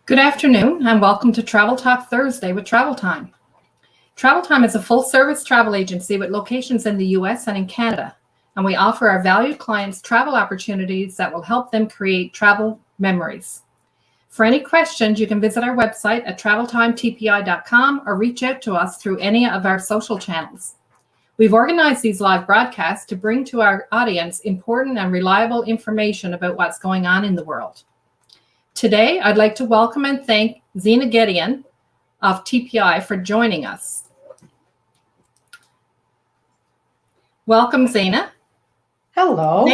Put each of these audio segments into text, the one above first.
Good afternoon, and welcome to Travel Talk Thursday with Travel Time. Travel Time is a full-service travel agency with locations in the US and in Canada, and we offer our valued clients travel opportunities that will help them create travel memories. For any questions, you can visit our website at traveltimetpi.com or reach out to us through any of our social channels. We've organized these live broadcasts to bring to our audience important and reliable information about what's going on in the world. Today, I'd like to welcome and thank Zeina Gedeon of TPI for joining us. Welcome, Zeina. Hello.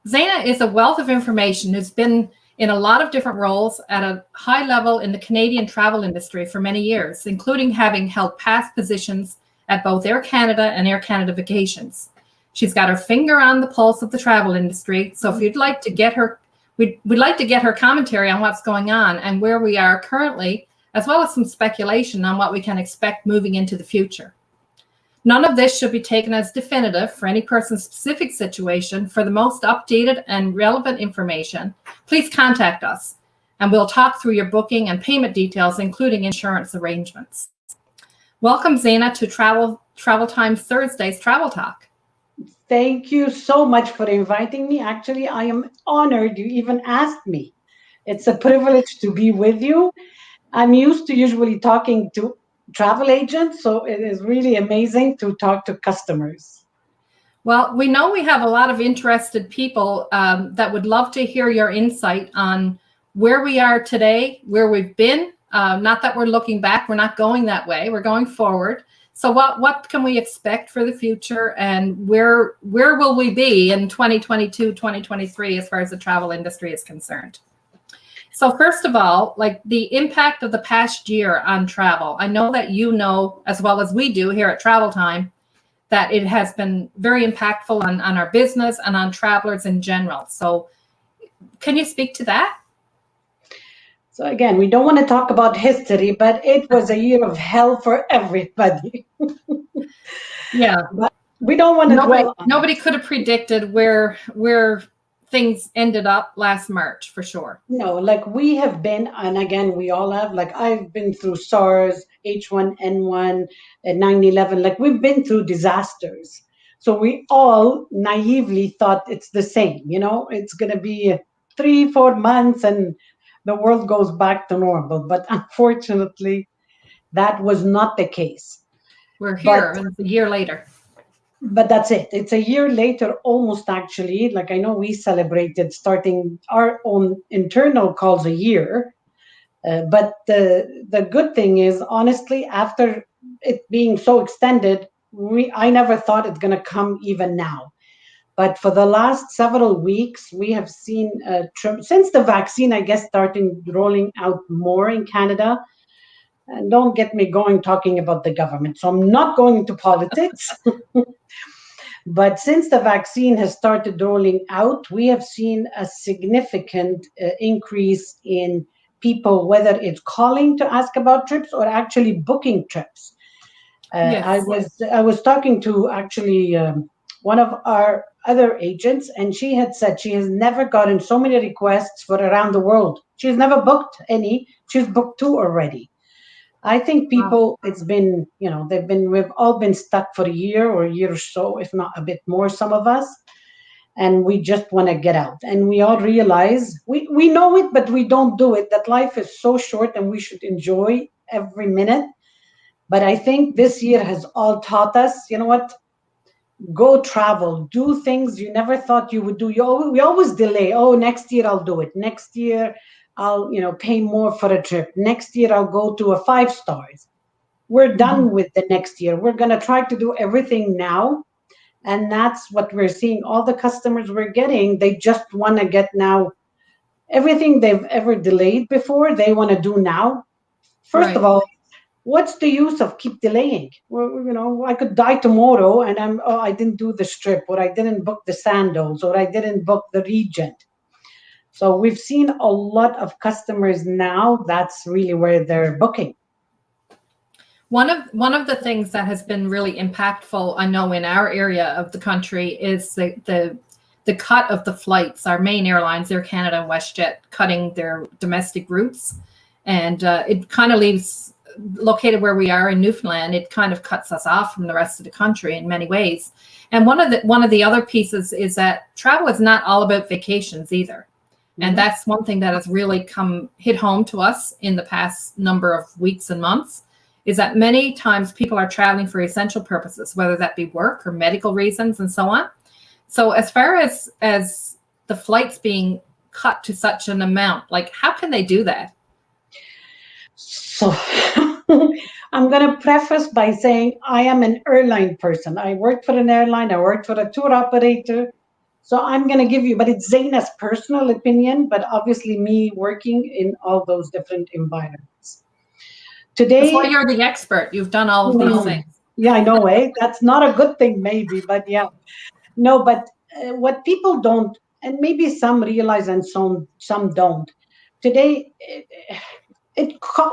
Zeina is a wealth of information who's been in a lot of different roles at a high level in the Canadian travel industry for many years, including having held past positions at both Air Canada and Air Canada Vacations. She's got her finger on the pulse of the travel industry, so if you'd like to get her We'd like to get her commentary on what's going on and where we are currently, as well as some speculation on what we can expect moving into the future. None of this should be taken as definitive for any person's specific situation. For the most updated and relevant information, please contact us, and we'll talk through your booking and payment details, including insurance arrangements. Welcome, Zeina, to Travel Time Thursday's Travel Talk. Thank you so much for inviting me. Actually, I am honored you even asked me. It's a privilege to be with you. I'm used to usually talking to travel agents, so it is really amazing to talk to customers. Well, we know we have a lot of interested people that would love to hear your insight on where we are today, where we've been. Not that we're looking back, we're not going that way, we're going forward. So what can we expect for the future, and where will we be in 2022, 2023 as far as the travel industry is concerned? So first of all, like the impact of the past year on travel. I know that you know as well as we do here at Travel Time that it has been very impactful on our business and on travelers in general. So can you speak to that? So again, we don't want to talk about history, but it was a year of hell for everybody. Yeah. But we don't want to dwell on nobody could have predicted where things ended up last March, for sure. No, like we have been, and again, we all have, like I've been through SARS, H1N1, and 9/11, like we've been through disasters. So we all naively thought it's the same, it's going to be 3-4 months and the world goes back to normal. But unfortunately, that was not the case. We're here, and it's a year later. But that's it. It's a year later, almost actually. Like I know we celebrated starting our own internal calls a year. But the good thing is, honestly, after it being so extended, I never thought it's going to come even now. But for the last several weeks, we have seen, since the vaccine, I guess, starting rolling out more in Canada. And don't get me going talking about the government. So I'm not going into politics. But since the vaccine has started rolling out, we have seen a significant increase in people, whether it's calling to ask about trips or actually booking trips. Yes. I was talking to actually one of our other agents, and she had said she has never gotten so many requests for around the world. She's never booked any. She's booked 2 already. I think people, it's been, we've all been stuck for a year or so, if not a bit more, some of us, and we just want to get out. And we all realize, we know it, but we don't do it, that life is so short and we should enjoy every minute. But I think this year has all taught us, you know what? Go travel, do things you never thought you would do. We always delay. Oh, next year I'll do it. Next year I'll, pay more for a trip. Next year I'll go to a 5 stars. We're done with the next year. We're going to try to do everything now. And that's what we're seeing. All the customers we're getting, they just want to get now everything they've ever delayed before, they want to do now. First of all, what's the use of keep delaying? Well, I could die tomorrow and I didn't do the strip, or I didn't book the sandals, or I didn't book the Regent. So we've seen a lot of customers now. That's really where they're booking. One of the things that has been really impactful, I know, in our area of the country is the cut of the flights. Our main airlines, Air Canada and WestJet, cutting their domestic routes. And it kind of leaves, located where we are in Newfoundland, it kind of cuts us off from the rest of the country in many ways. And one of the other pieces is that travel is not all about vacations either. And that's one thing that has really hit home to us in the past number of weeks and months, is that many times people are traveling for essential purposes, whether that be work or medical reasons and so on. So as far as the flights being cut to such an amount, like how can they do that? So I'm going to preface by saying I am an airline person. I worked for an airline. I worked for a tour operator. So I'm going to give you, but it's Zeina's personal opinion, but obviously me working in all those different environments. Today, that's why you're the expert. You've done all of these things. Yeah, I know, eh? That's not a good thing, maybe, but yeah. No, but what people don't, and maybe some realize and some don't. Today,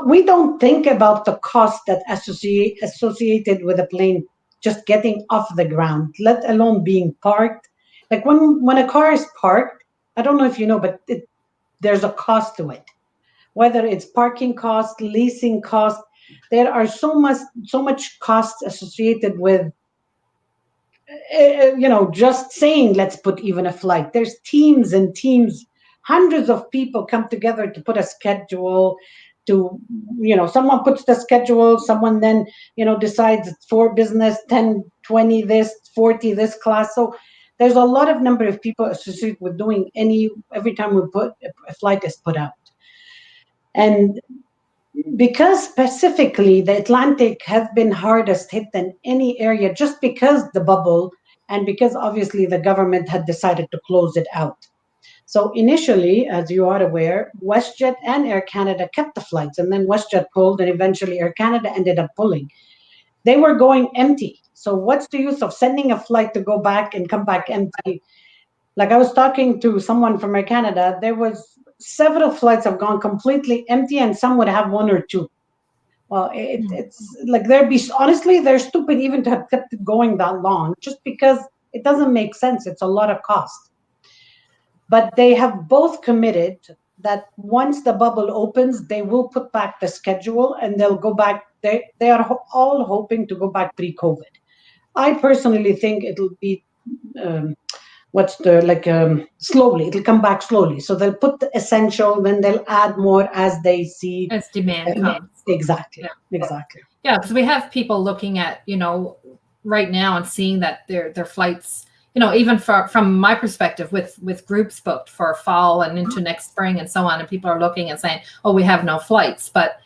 we don't think about the cost that associated with a plane just getting off the ground, let alone being parked. Like when a car is parked, I don't know if you know, but there's a cost to it. Whether it's parking cost, leasing cost, there are so much costs associated with just saying let's put even a flight. There's teams and teams, hundreds of people come together to put a schedule. Someone puts the schedule, someone then decides it's for business, 10, 20 this, 40 this class. So there's a lot of number of people associated with doing every time we put a flight is put out. And because specifically the Atlantic has been hardest hit than any area, just because the bubble and because obviously the government had decided to close it out. So initially, as you are aware, WestJet and Air Canada kept the flights, and then WestJet pulled, and eventually Air Canada ended up pulling. They were going empty. So what's the use of sending a flight to go back and come back empty? Like I was talking to someone from Air Canada, there was several flights have gone completely empty, and some would have one or two. Well, it's like honestly, they're stupid even to have kept it going that long, just because it doesn't make sense. It's a lot of cost. But they have both committed that once the bubble opens, they will put back the schedule and they'll go back. They are all hoping to go back pre-COVID. I personally think it'll be slowly. It'll come back slowly. So they'll put the essential, then they'll add more as they see as demand comes. Exactly. Exactly. Yeah, because we have people looking at right now and seeing that their flights, even from my perspective, with groups booked for fall and into next spring and so on, and people are looking and saying, "Oh, we have no flights," but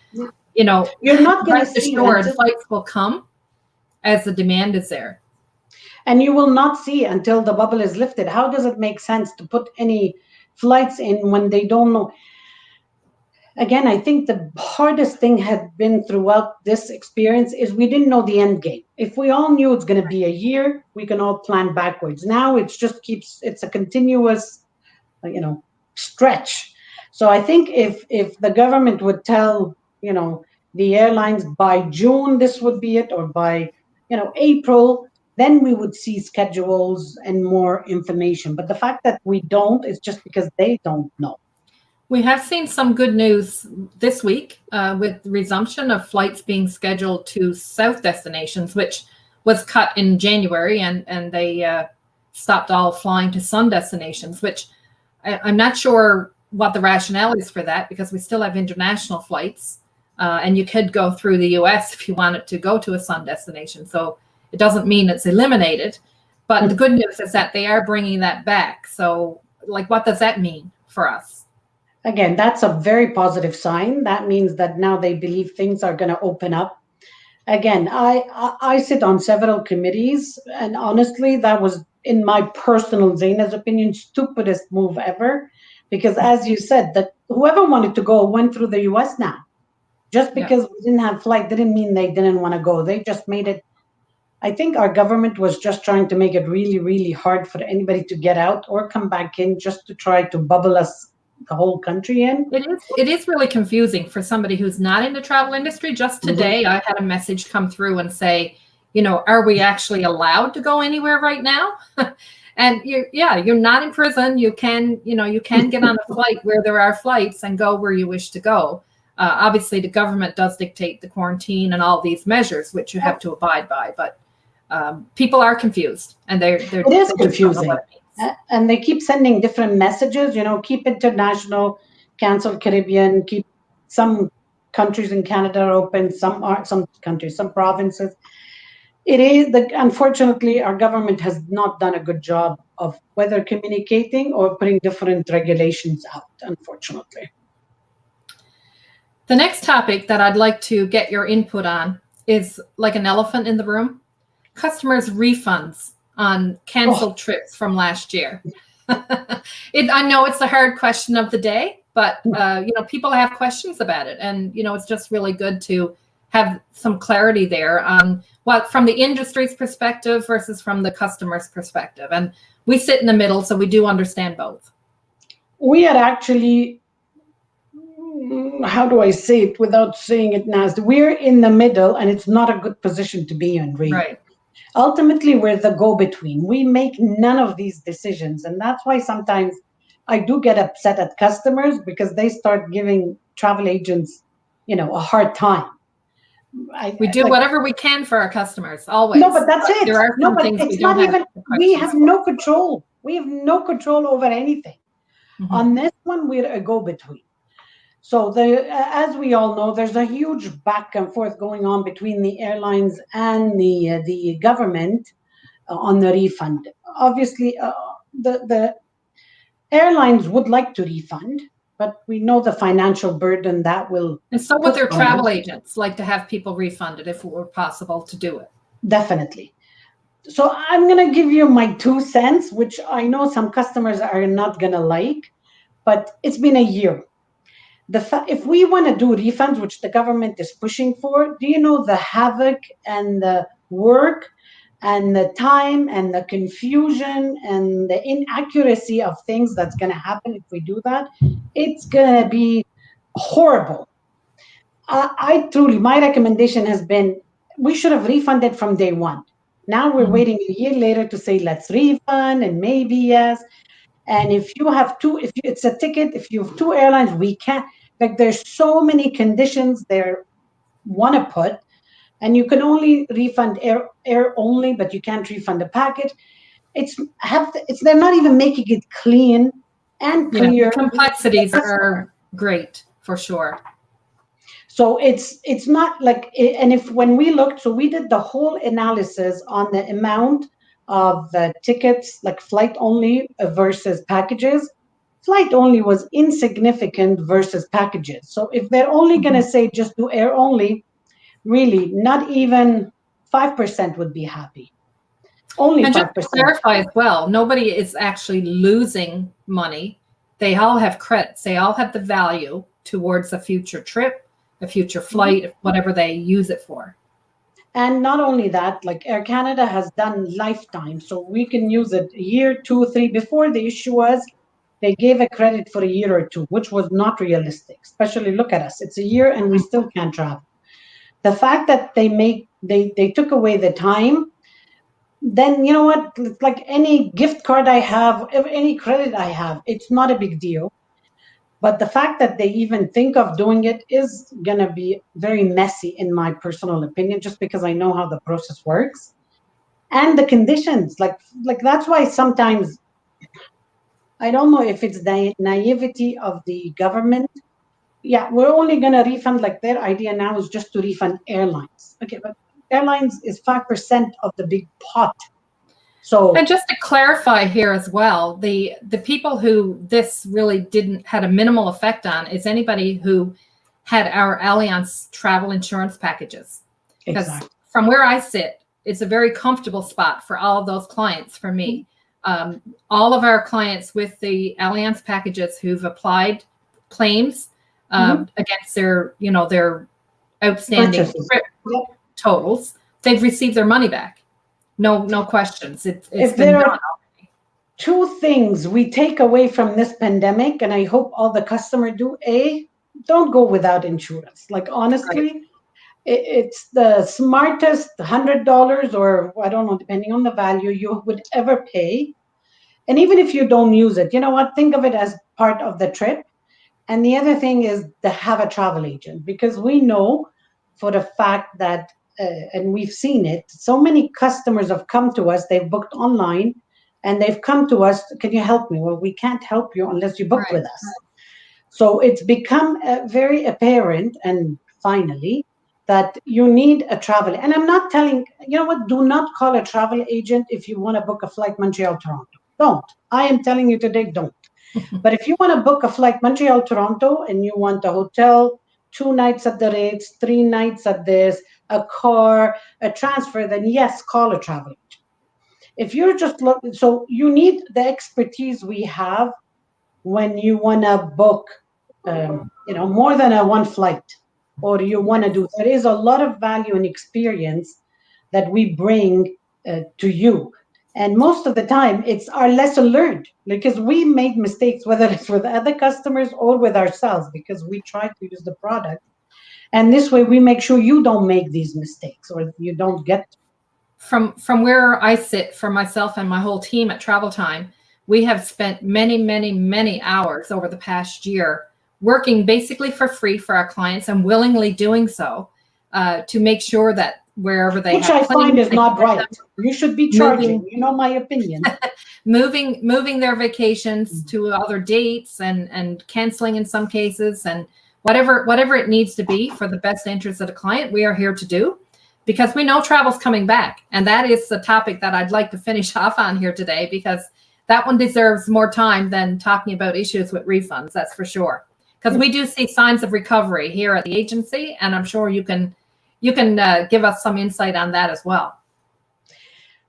you're not going to see assured flights will come as the demand is there. And you will not see until the bubble is lifted. How does it make sense to put any flights in when they don't know? Again, I think the hardest thing had been throughout this experience is we didn't know the end game. If we all knew it's going to be a year, we can all plan backwards. Now it's a continuous, stretch. So I think if the government would tell, the airlines by June, this would be it, or by, April, then we would see schedules and more information. But the fact that we don't is just because they don't know. We have seen some good news this week with the resumption of flights being scheduled to south destinations, which was cut in January, and they stopped all flying to sun destinations, which I'm not sure what the rationale is for that, because we still have international flights, and you could go through the US if you wanted to go to a sun destination. So it doesn't mean it's eliminated, but the good news is that they are bringing that back. So what does that mean for us? Again, that's a very positive sign. That means that now they believe things are going to open up. Again, I sit on several committees, and honestly, that was, in my personal, Zeina's opinion, stupidest move ever. Because as you said, that whoever wanted to go went through the US now. Just because we didn't have flight didn't mean they didn't want to go. They just made it. I think our government was just trying to make it really, really hard for anybody to get out or come back in, just to try to bubble us, the whole country, in. It is really confusing for somebody who's not in the travel industry. Just today, I had a message come through and say, are we actually allowed to go anywhere right now? And you're not in prison. You can get on a flight where there are flights and go where you wish to go. Obviously, the government does dictate the quarantine and all these measures, which you have to abide by. But people are confused, and It is they just don't know confusing. what it means. And they keep sending different messages, keep international, cancel Caribbean, keep some countries in Canada open, some aren't, some countries, some provinces. Unfortunately, our government has not done a good job of whether communicating or putting different regulations out, unfortunately. The next topic that I'd like to get your input on is like an elephant in the room: customers' refunds on canceled trips from last year. I know it's a hard question of the day, but people have questions about it, and it's just really good to have some clarity there on what from the industry's perspective versus from the customer's perspective. And we sit in the middle, so we do understand both. We are actually, how do I say it without saying it nasty? We're in the middle, and it's not a good position to be in, really. Right. Ultimately, we're the go-between. We make none of these decisions. And that's why sometimes I do get upset at customers, because they start giving travel agents, a hard time. We do whatever we can for our customers, always. No, but that's it. There are some things it's not even, we have no control. We have no control over anything. Mm-hmm. On this one, we're a go-between. So as we all know, there's a huge back and forth going on between the airlines and the government on the refund. Obviously, the airlines would like to refund, but we know the financial burden that will. And so would their travel agents like to have people refunded if it were possible to do it. Definitely. So I'm going to give you my 2 cents, which I know some customers are not going to like, but it's been a year. If we want to do refunds, which the government is pushing for, do you know the havoc and the work and the time and the confusion and the inaccuracy of things that's going to happen if we do that? It's going to be horrible. My recommendation has been, we should have refunded from day one. Now we're waiting a year later to say, let's refund, and maybe yes. And if you have it's a ticket, if you have 2 airlines, we can't, there's so many conditions they want to put, and you can only refund air only, but you can't refund the package. They're not even making it clean and clear. The complexities are great, for sure. So it's not like, and when we looked, so we did the whole analysis on the amount of the tickets, like flight only versus packages. Flight only was insignificant versus packages. So if they're only going to say just do air only, really not even 5% would be happy. Only 5%. And just to clarify as well, nobody is actually losing money. They all have credits. They all have the value towards a future trip, a future flight, whatever they use it for. And not only that, like Air Canada has done lifetime, so we can use it a year, 2, 3. Before, the issue was they gave a credit for a year or 2, which was not realistic. Especially, look at us, it's a year and we still can't travel. The fact that they took away the time, then you know what? It's like any gift card I have, any credit I have, it's not a big deal. But the fact that they even think of doing it is going to be very messy, in my personal opinion, just because I know how the process works. And the conditions, like that's why sometimes, I don't know if it's the naivety of the government. Yeah, we're only going to refund, like their idea now is just to refund airlines. Okay, but airlines is 5% of the big pot. So, and just to clarify here as well, the people who this really had a minimal effect on is anybody who had our Allianz travel insurance packages. Because from where I sit, it's a very comfortable spot for all of those clients for me. All of our clients with the Allianz packages who've applied claims against their outstanding trip totals, they've received their money back. No questions. It's been done already. 2 things we take away from this pandemic, and I hope all the customers do. Don't go without insurance. Like, honestly, it's the smartest $100, or I don't know, depending on the value you would ever pay. And even if you don't use it, you know what? Think of it as part of the trip. And the other thing is to have a travel agent, because we know for the fact that, and we've seen it, so many customers have come to us, they've booked online and they've come to us, can you help me? Well, we can't help you unless you book Right. with us. So it's become very apparent, and finally, that you need a travel. And I'm not telling, you know what, do not call a travel agent if you want to book a flight Montreal Toronto. Don't. I am telling you today, don't. But if you want to book a flight Montreal Toronto and you want a hotel, 2 nights at the Ritz, 3 nights at this, a car, a transfer, then yes, call a travel agent. If you're just looking, so you need the expertise we have when you want to book, more than a one flight, or you want to do. There is a lot of value and experience that we bring to you, and most of the time it's our lesson learned, because we made mistakes, whether it's with other customers or with ourselves, because we try to use the product, and this way we make sure you don't make these mistakes or you don't get. From where I sit for myself and my whole team at Travel Time, we have spent many, many, many hours over the past year working basically for free for our clients, and willingly doing so, to make sure that wherever they Which have I find planes, is not right. You should be charging, moving, my opinion. moving their vacations to other dates, and canceling in some cases, and whatever it needs to be for the best interest of the client, we are here to do, because we know travel's coming back. And that is the topic that I'd like to finish off on here today, because that one deserves more time than talking about issues with refunds, that's for sure. Because we do see signs of recovery here at the agency, and I'm sure you can give us some insight on that as well.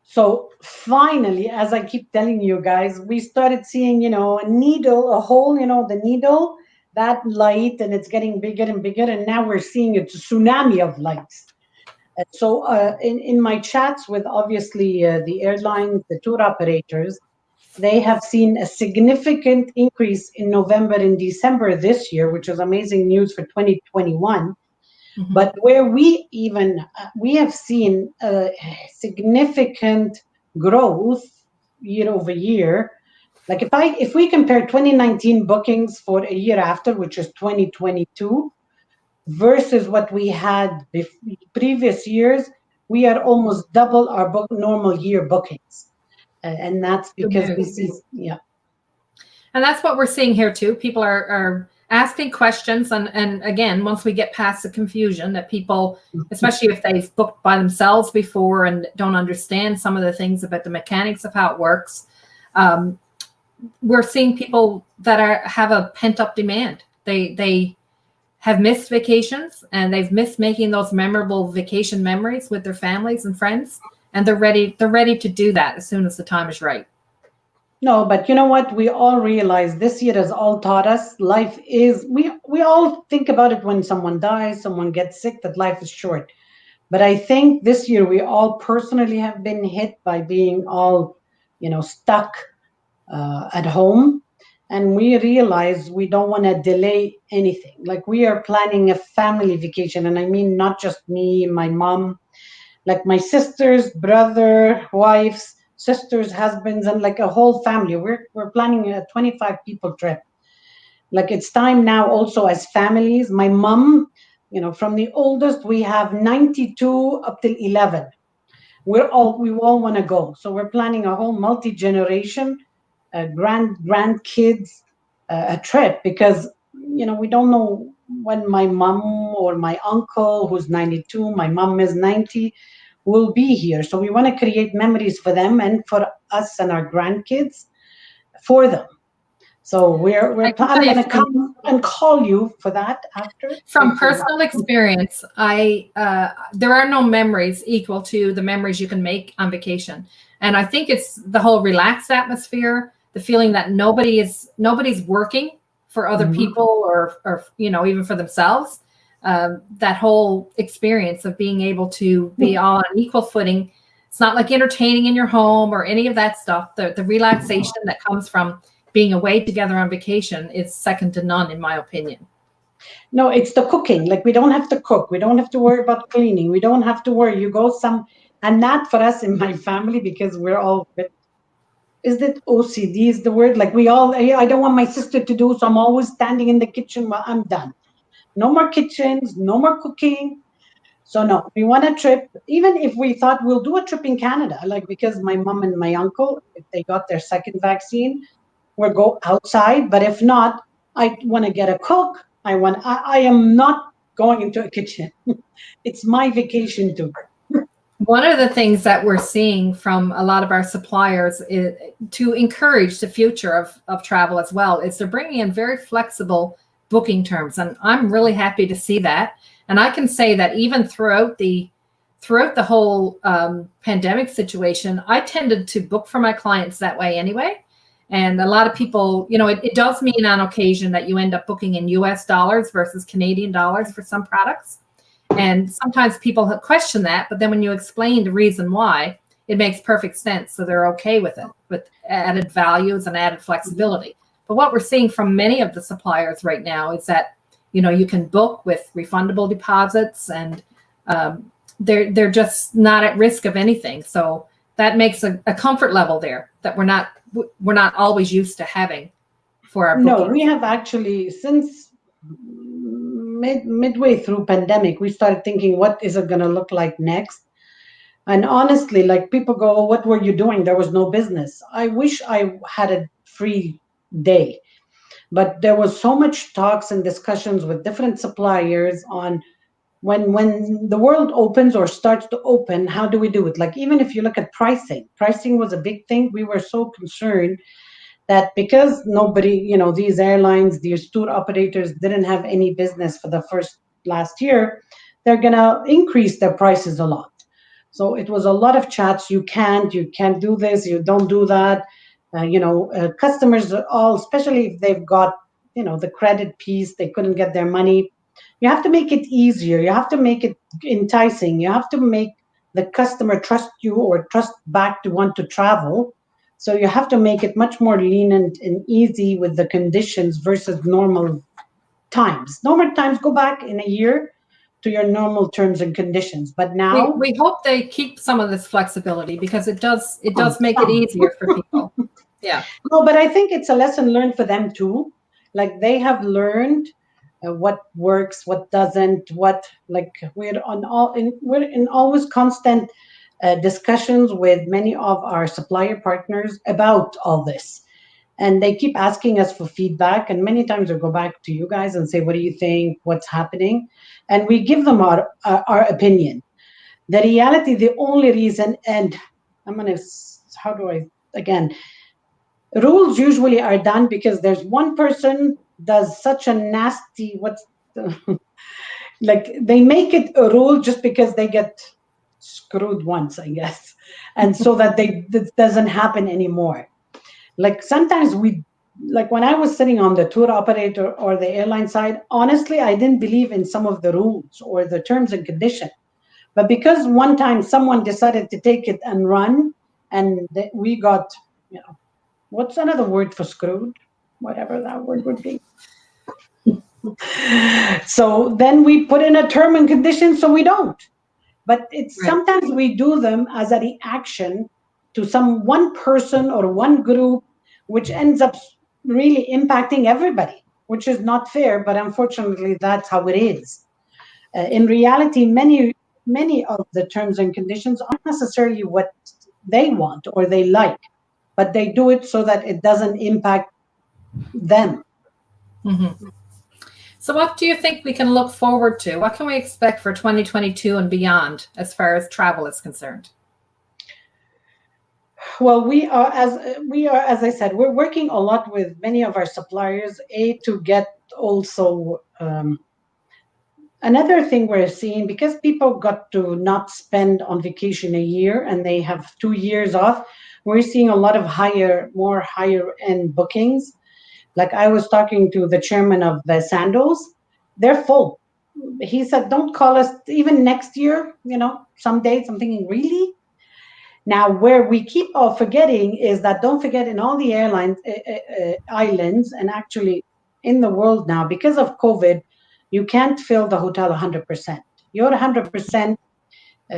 So finally, as I keep telling you guys, we started seeing, a needle, a hole, the needle, that light, and it's getting bigger and bigger. And now we're seeing a tsunami of lights. So in my chats with obviously the airlines, the tour operators, they have seen a significant increase in November and December this year, which is amazing news for 2021. Mm-hmm. But where we have seen a significant growth year over year. Like if we compare 2019 bookings for a year after, which is 2022, versus what we had previous years, we are almost double our normal year bookings, and that's because we see, yeah. And that's what we're seeing here too. People are asking questions, and again, once we get past the confusion that people, especially if they've booked by themselves before and don't understand some of the things about the mechanics of how it works, we're seeing people that have a pent-up demand. They have missed vacations, and they've missed making those memorable vacation memories with their families and friends, and they're ready to do that as soon as the time is right. No, but you know what? We all realize this year has all taught us life is, we all think about it when someone dies, someone gets sick, that life is short. But I think this year we all personally have been hit by being all, stuck at home. And we realize we don't want to delay anything. Like, we are planning a family vacation. And I mean, not just me, my mom, like my sisters, brother, wives, sisters, husbands, and like a whole family. We're planning a 25 people trip. Like, it's time now also as families. My mom, from the oldest, we have 92 up till 11. We all want to go. So we're planning a whole multi-generation, grandkids, a trip, because, we don't know when my mom or my uncle, who's 92, my mom is 90, will be here. So we want to create memories for them and for us and our grandkids for them. So I'm going to come and call you for that after. From personal experience, there are no memories equal to the memories you can make on vacation. And I think it's the whole relaxed atmosphere, the feeling that nobody's working for other people, or even for themselves. That whole experience of being able to be on equal footing. It's not like entertaining in your home or any of that stuff. The relaxation that comes from being away together on vacation is second to none, in my opinion. No, it's the cooking. Like, we don't have to cook. We don't have to worry about cleaning. We don't have to worry. You go and that for us in my family, because we're all is that OCD is the word? Like we all, I don't want my sister to do, so I'm always standing in the kitchen while I'm done. No more kitchens, no more cooking. So no, we want a trip. Even if we thought we'll do a trip in Canada, like because my mom and my uncle, if they got their second vaccine, we'll go outside. But if not, I want to get a cook. I am not going into a kitchen. It's my vacation too. One of the things that we're seeing from a lot of our suppliers is to encourage the future of travel as well is they're bringing in very flexible booking terms. And I'm really happy to see that. And I can say that even throughout the whole pandemic situation, I tended to book for my clients that way anyway. And a lot of people, it does mean on occasion that you end up booking in US dollars versus Canadian dollars for some products. And sometimes people question that, but then when you explain the reason why, it makes perfect sense. So they're okay with it, with added values and added flexibility. But what we're seeing from many of the suppliers right now is that, you can book with refundable deposits, and they're just not at risk of anything. So that makes a comfort level there that we're not always used to having for our bookings. No, we have actually since midway through pandemic, we started thinking, what is it going to look like next? And honestly, like people go, oh, what were you doing? There was no business. I wish I had a free day, but there was so much talks and discussions with different suppliers on when the world opens or starts to open, how do we do it? Like even if you look at pricing was a big thing. We were so concerned that because nobody, these airlines, these tour operators didn't have any business for the last year, they're going to increase their prices a lot. So it was a lot of chats. You can't do this, you don't do that. Customers are all, especially if they've got, the credit piece, they couldn't get their money. You have to make it easier. You have to make it enticing. You have to make the customer trust you or trust back to want to travel. So you have to make it much more lenient and easy with the conditions versus normal times. Normal times, go back in a year to your normal terms and conditions. But now we hope they keep some of this flexibility because it does make it easier for people. Yeah. No, but I think it's a lesson learned for them too. Like they have learned what works, what doesn't, we're in always constant discussions with many of our supplier partners about all this. And they keep asking us for feedback. And many times we go back to you guys and say, what do you think? What's happening? And we give them our opinion. The reality, the only reason, and rules usually are done because there's one person does such a nasty, like they make it a rule just because they get screwed once, I guess. And so that this doesn't happen anymore. Like sometimes like when I was sitting on the tour operator or the airline side, honestly, I didn't believe in some of the rules or the terms and conditions. But because one time someone decided to take it and run, and we got, what's another word for screwed? Whatever that word would be. So then we put in a term and condition so we don't. But it's right. Sometimes we do them as a reaction to one person or one group, which ends up really impacting everybody, which is not fair. But unfortunately, that's how it is. In reality, many of the terms and conditions aren't necessarily what they want or they like, but they do it so that it doesn't impact them. Mm-hmm. So what do you think we can look forward to? What can we expect for 2022 and beyond as far as travel is concerned? Well, as I said, we're working a lot with many of our suppliers, to get also another thing we're seeing, because people got to not spend on vacation a year and they have 2 years off, we're seeing a lot of more higher end bookings. Like I was talking to the chairman of the Sandals, they're full. He said, don't call us even next year, some dates. I'm thinking, really? Now, where we keep forgetting is that don't forget in all the airlines, islands, and actually in the world now, because of COVID, you can't fill the hotel 100%. You're 100%.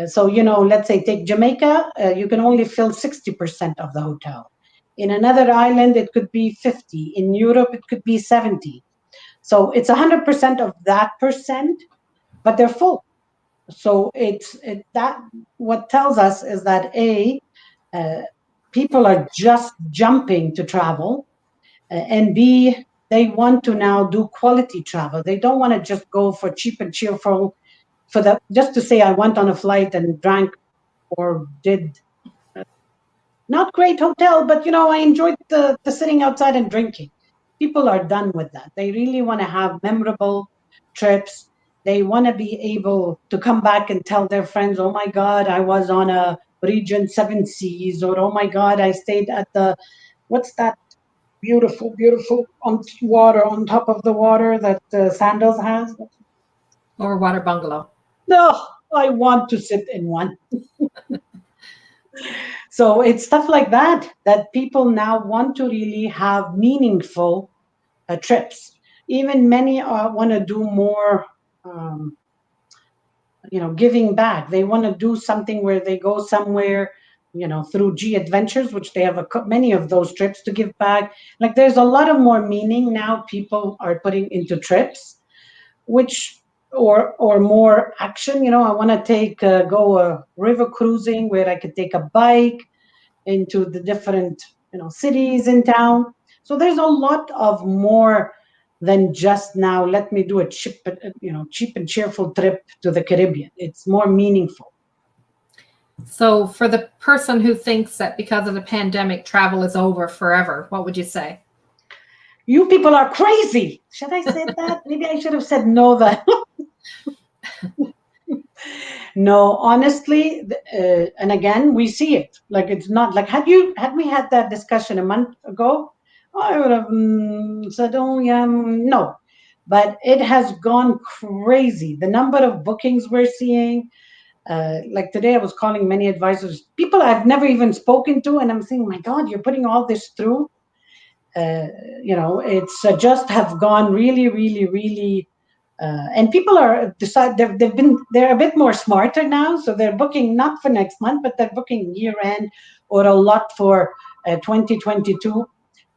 So, let's say take Jamaica, you can only fill 60% of the hotel. In another island, it could be 50. In Europe, it could be 70. So it's 100% of that percent, but they're full. So that what tells us is that uh, people are just jumping to travel, and B, they want to now do quality travel. They don't want to just go for cheap and cheerful for the just to say I went on a flight and drank or did not great hotel, but I enjoyed the sitting outside and drinking. People are done with that. They really want to have memorable trips. They want to be able to come back and tell their friends, oh my God, I was on a region seven seas, or oh my God, I stayed at what's that beautiful, beautiful on water, on top of the water that Sandals has? Or water bungalow. No, I want to sit in one. So it's stuff like that that people now want to really have meaningful trips. Even many want to do more, um, giving back. They want to do something where they go somewhere, through G Adventures, which they have many of those trips to give back. Like there's a lot of more meaning now people are putting into trips, which or more action. I want to go river cruising where I could take a bike into the different cities in town. So there's a lot of more than just now let me do a cheap and cheerful trip to the Caribbean. It's more meaningful. So for the person who thinks that because of the pandemic travel is over forever, what would you say? You people are crazy. Should I say that? Maybe I should have said no. That no, honestly, and again, we see it. Like it's not like had we had that discussion a month ago, I would have said, oh yeah, no. But it has gone crazy. The number of bookings we're seeing. Like today, I was calling many advisors, people I've never even spoken to, and I'm saying, my God, you're putting all this through. It's just have gone really, really, really. And people are they're a bit more smarter now, so they're booking not for next month, but they're booking year end or a lot for 2022.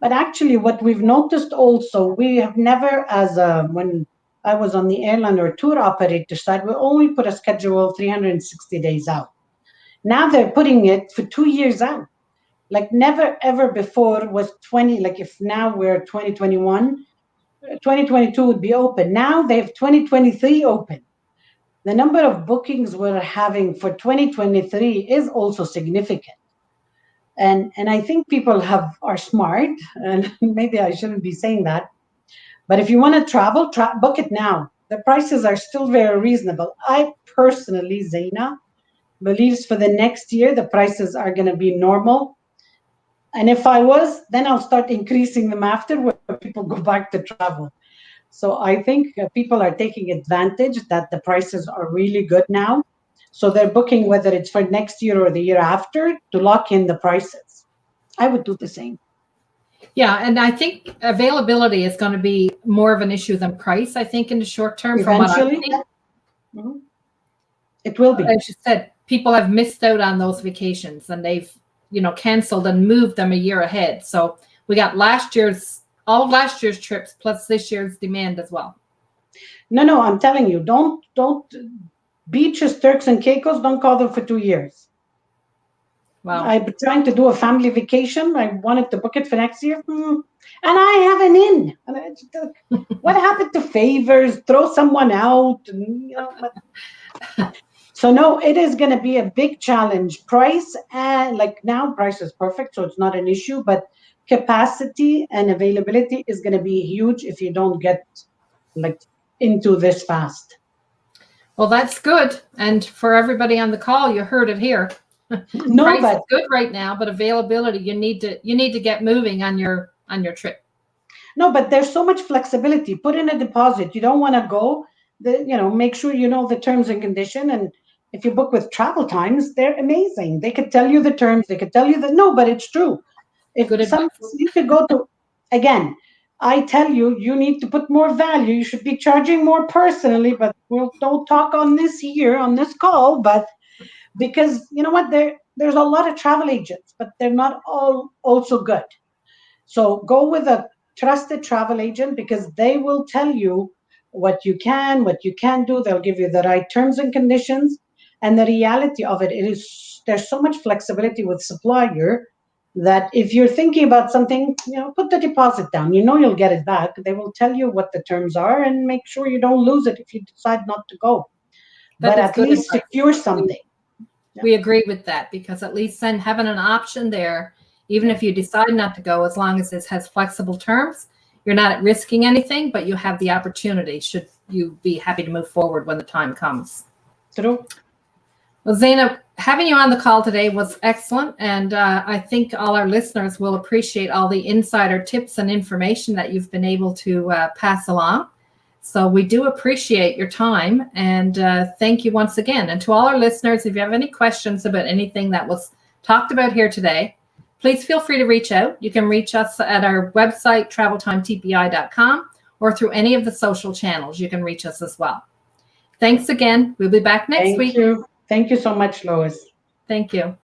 But actually, what we've noticed also, we have never, as when I was on the airline or tour operator side, we only put a schedule 360 days out. Now they're putting it for 2 years out. Like never ever before was 20. Like if now we're 2021. 2022 would be open. Now they have 2023 open. The number of bookings we're having for 2023 is also significant. And I think people are smart, and maybe I shouldn't be saying that. But if you want to travel, book it now. The prices are still very reasonable. I personally, Zeina, believes for the next year the prices are going to be normal. And if I was, then I'll start increasing them after when people go back to travel. So I think people are taking advantage that the prices are really good now. So they're booking whether it's for next year or the year after to lock in the prices. I would do the same. Yeah, and I think availability is going to be more of an issue than price, I think, in the short term. Eventually, from what I'm mm-hmm. It will be. As you said, people have missed out on those vacations and they've, canceled and moved them a year ahead. So we got all of last year's trips plus this year's demand as well. No, I'm telling you, don't beaches, Turks and Caicos, don't call them for 2 years. Wow. I'm trying to do a family vacation. I wanted to book it for next year. And I have an in. What happened to favors? Throw someone out. So no, it is going to be a big challenge. Price, like now, price is perfect, so it's not an issue. But capacity and availability is going to be huge if you don't get into this fast. Well, that's good. And for everybody on the call, you heard it here. No, price but is good right now, but availability, you need to get moving on your trip. No, but there's so much flexibility. Put in a deposit. You don't want to go. Make sure you know the terms and condition. And if you book with Travel Times, they're amazing. They could tell you the terms. They could tell you that. No, but it's true. If you could go to, again, I tell you, you need to put more value. You should be charging more personally, but we'll don't talk on this here on this call. But because you know what, there's a lot of travel agents, but they're not all also good. So go with a trusted travel agent because they will tell you what you can do. They'll give you the right terms and conditions. And the reality of it is there's so much flexibility with supplier that if you're thinking about something, put the deposit down. You'll get it back. They will tell you what the terms are and make sure you don't lose it if you decide not to go. That But is at good least advice. secure something. We agree with that, because at least then having an option there, even if you decide not to go, as long as it has flexible terms, you're not risking anything, but you have the opportunity should you be happy to move forward when the time comes. True. Well, Zeina, having you on the call today was excellent, and I think all our listeners will appreciate all the insider tips and information that you've been able to pass along. So we do appreciate your time, and thank you once again. And to all our listeners, if you have any questions about anything that was talked about here today, please feel free to reach out. You can reach us at our website, traveltimetpi.com, or through any of the social channels. You can reach us as well. Thanks again. We'll be back next week. Thank you. Thank you so much, Lois. Thank you.